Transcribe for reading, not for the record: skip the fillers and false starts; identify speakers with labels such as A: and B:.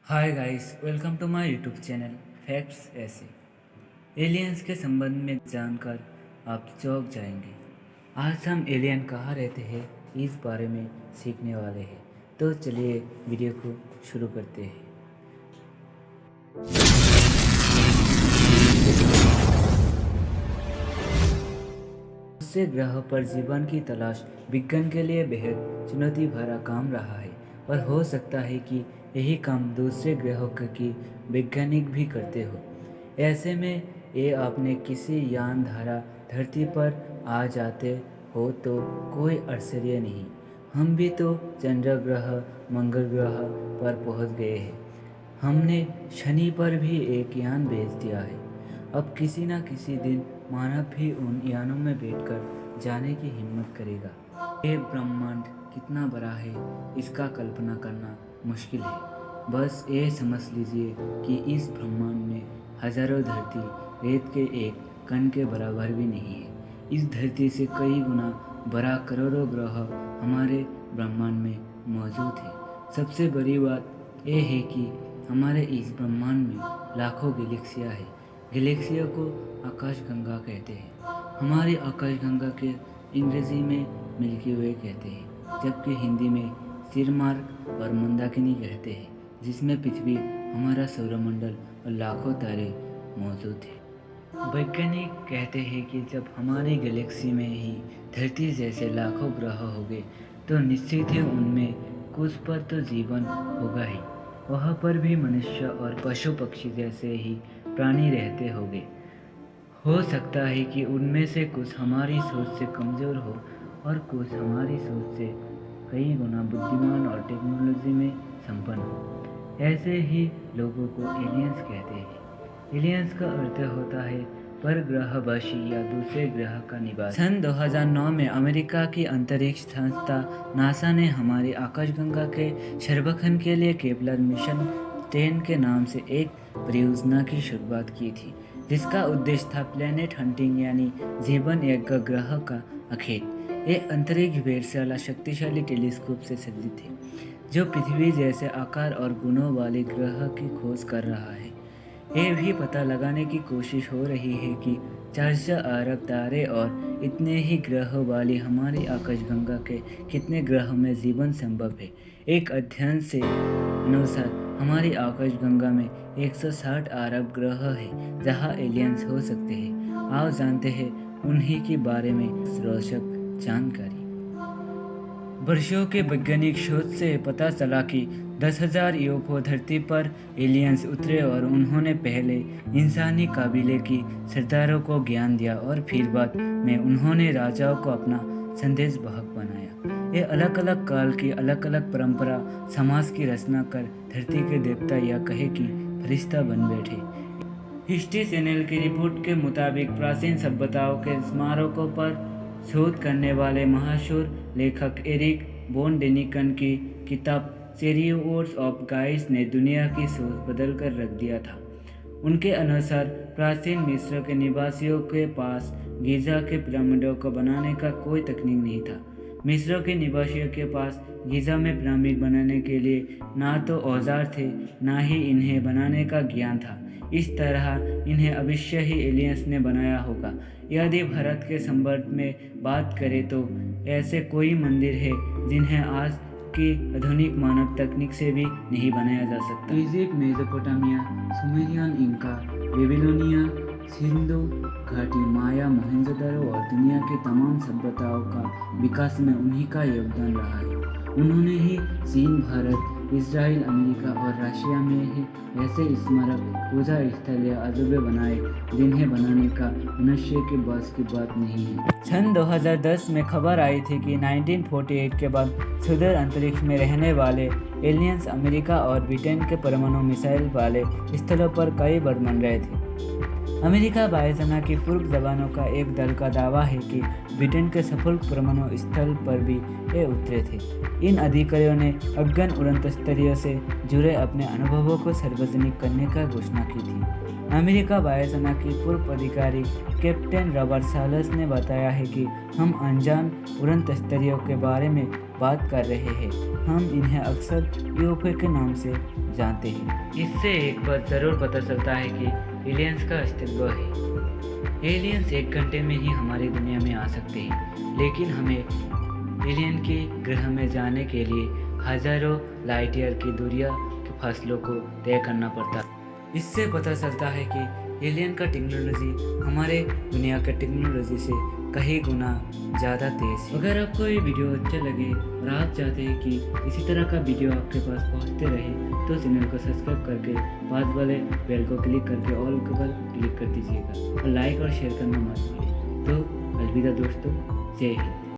A: Hi guys, welcome to my YouTube channel facts ऐसे। Aliens के संबंध में जानकर आप चौंक जाएंगे। आज हम एलियन कहाँ रहते हैं इस बारे में सीखने वाले हैं। तो चलिए वीडियो को शुरू करते हैं। दूसरे ग्रह पर जीवन की तलाश विज्ञान के लिए बेहद चुनौती भरा काम रहा है और हो सकता है कि यही काम दूसरे ग्रहों की वैज्ञानिक भी करते हो। ऐसे में ये आपने किसी यान धारा धरती पर आ जाते हो तो कोई आश्चर्य नहीं। हम भी तो चंद्र ग्रह मंगल ग्रह पर पहुंच गए हैं। हमने शनि पर भी एक यान भेज दिया है। अब किसी न किसी दिन मानव भी उन यानों में बैठकर जाने की हिम्मत करेगा। ये ब्रह्मांड कितना बड़ा है इसका कल्पना करना मुश्किल है। बस ये समझ लीजिए कि इस ब्रह्मांड में हजारों धरती रेत के एक कण के बराबर भी नहीं है। इस धरती से कई गुना बड़ा करोड़ों ग्रह हमारे ब्रह्मांड में मौजूद है। सबसे बड़ी बात यह है कि हमारे इस ब्रह्मांड में लाखों गैलेक्सियाँ हैं। गैलेक्सियों को आकाशगंगा कहते हैं। हमारी आकाशगंगा के अंग्रेजी में मिल्की वे कहते हैं, जबकि हिंदी में सिरमार्क और मंदाकिनी कहते हैं, जिसमें पृथ्वी, हमारा सौरमंडल और लाखों तारे मौजूद हैं। वैज्ञानिक कहते हैं कि जब हमारी गैलेक्सी में ही धरती जैसे लाखों ग्रह होंगे तो निश्चित ही उनमें कुछ पर तो जीवन होगा ही। वहाँ पर भी मनुष्य और पशु पक्षी जैसे ही प्राणी रहते होंगे। हो सकता है कि उनमें से कुछ हमारी सोच से कमज़ोर हो और कुछ हमारी सोच से कई गुना बुद्धिमान और टेक्नोलॉजी में संपन्न हो। ऐसे ही लोगों को एलियंस कहते हैं। एलियंस का अर्थ होता है परग्रहवासी या दूसरे ग्रह का निवासी। सन 2009 में अमेरिका की अंतरिक्ष संस्था नासा ने हमारी आकाशगंगा के सर्वेक्षण के लिए केपलर मिशन 10 के नाम से एक परियोजना की शुरुआत की थी, जिसका उद्देश्य था प्लैनेट हंटिंग यानी जीवन एक ग्रह का अखेट। ये अंतरिक्ष वेधशाला शक्तिशाली टेलीस्कोप से सज्जित है, जो पृथ्वी जैसे आकार और गुणों वाले ग्रह की खोज कर रहा है। ये भी पता लगाने की कोशिश हो रही है कि 400 अरब तारे और इतने ही ग्रह वाली हमारी आकाशगंगा के कितने ग्रहों में जीवन संभव है। एक अध्ययन से अनुसार हमारी आकाशगंगा में 160 अरब ग्रह है जहां एलियंस हो सकते हैं। आओ जानते हैं उन्हीं के बारे में रोचक जानकारी। वर्षों के वैज्ञानिक शोध से पता चला कि 10,000 यूएफओ धरती पर एलियंस उतरे और उन्होंने पहले इंसानी काबिले की सरदारों को ज्ञान दिया और फिर बाद में उन्होंने राजाओं को अपना संदेश वाहक बनाया। ये अलग अलग काल की अलग अलग परंपरा समाज की रचना कर धरती के देवता या कहे कि फरिश्ता बन बैठे। हिस्ट्री चैनल की रिपोर्ट के मुताबिक प्राचीन सभ्यताओं के स्मारकों पर शोध करने वाले मशहूर लेखक एरिक बोन डेनिकन की किताब चैरियट्स ऑफ गाइस ने दुनिया की सोच बदल कर रख दिया था। उनके अनुसार प्राचीन मिस्र के निवासियों के पास गीज़ा के पिरामिडों को बनाने का कोई तकनीक नहीं था। मिस्र के निवासियों के पास गीज़ा में पिरामिड बनाने के लिए ना तो औजार थे, ना ही इन्हें बनाने का ज्ञान था। इस तरह इन्हें अवश्य ही एलियंस ने बनाया होगा। यदि भारत के संदर्भ में बात करें तो ऐसे कोई मंदिर है जिन्हें आज की आधुनिक मानव तकनीक से भी नहीं बनाया जा सकता। Egypt, Mesopotamia, Sumerian, Inca, Babylonia, Sindhu घाटी, माया, मोहनजोदड़ो और दुनिया की तमाम सभ्यताओं का विकास में उन्हीं का योगदान रहा है। उन्होंने ही चीन, भारत, इजराइल, अमेरिका और रशिया में ही ऐसे स्मारक, पूजा स्थल या अजूबे बनाए जिन्हें बनाने का मनुष्य के बस की बात नहीं है। सन 2010 में खबर आई थी कि 1948 के बाद सुदूर अंतरिक्ष में रहने वाले एलियंस अमेरिका और ब्रिटेन के परमाणु मिसाइल वाले स्थलों पर कई बार बन रहे थे। अमेरिका वायुसेना की पूर्व जवानों का एक दल का दावा है कि ब्रिटेन के सफल परमाणु स्थल पर भी ये उतरे थे। इन अधिकारियों ने अफगान उड़न तस्करियों से जुड़े अपने अनुभवों को सार्वजनिक करने का घोषणा की थी। अमेरिका वायुसेना की पूर्व अधिकारी कैप्टन रॉबर्ट सालस ने बताया है कि हम अनजान उड़न तस्करियों के बारे में बात कर रहे हैं। हम इन्हें अक्सर यूएफओ के नाम से जानते हैं। इससे एक बात ज़रूर पता चलता है कि एलियंस का अस्तित्व है। एलियंस 1 घंटे में ही हमारी दुनिया में आ सकते हैं, लेकिन हमें एलियन के ग्रह में जाने के लिए हजारों लाइट ईयर की दूरियां के फासलों को तय करना पड़ता है। इससे पता चलता है कि एलियन का टेक्नोलॉजी हमारे दुनिया के टेक्नोलॉजी से कई गुना ज़्यादा तेज़ है। अगर आपको ये वीडियो अच्छा लगे और आप चाहते हैं कि इसी तरह का वीडियो आपके पास पहुंचते रहे, तो चैनल को सब्सक्राइब करके पास वाले बेल को क्लिक करके ऑल पर क्लिक कर दीजिएगा और लाइक और शेयर करना मत भूलिए। तो अलविदा दोस्तों, जय हिंद।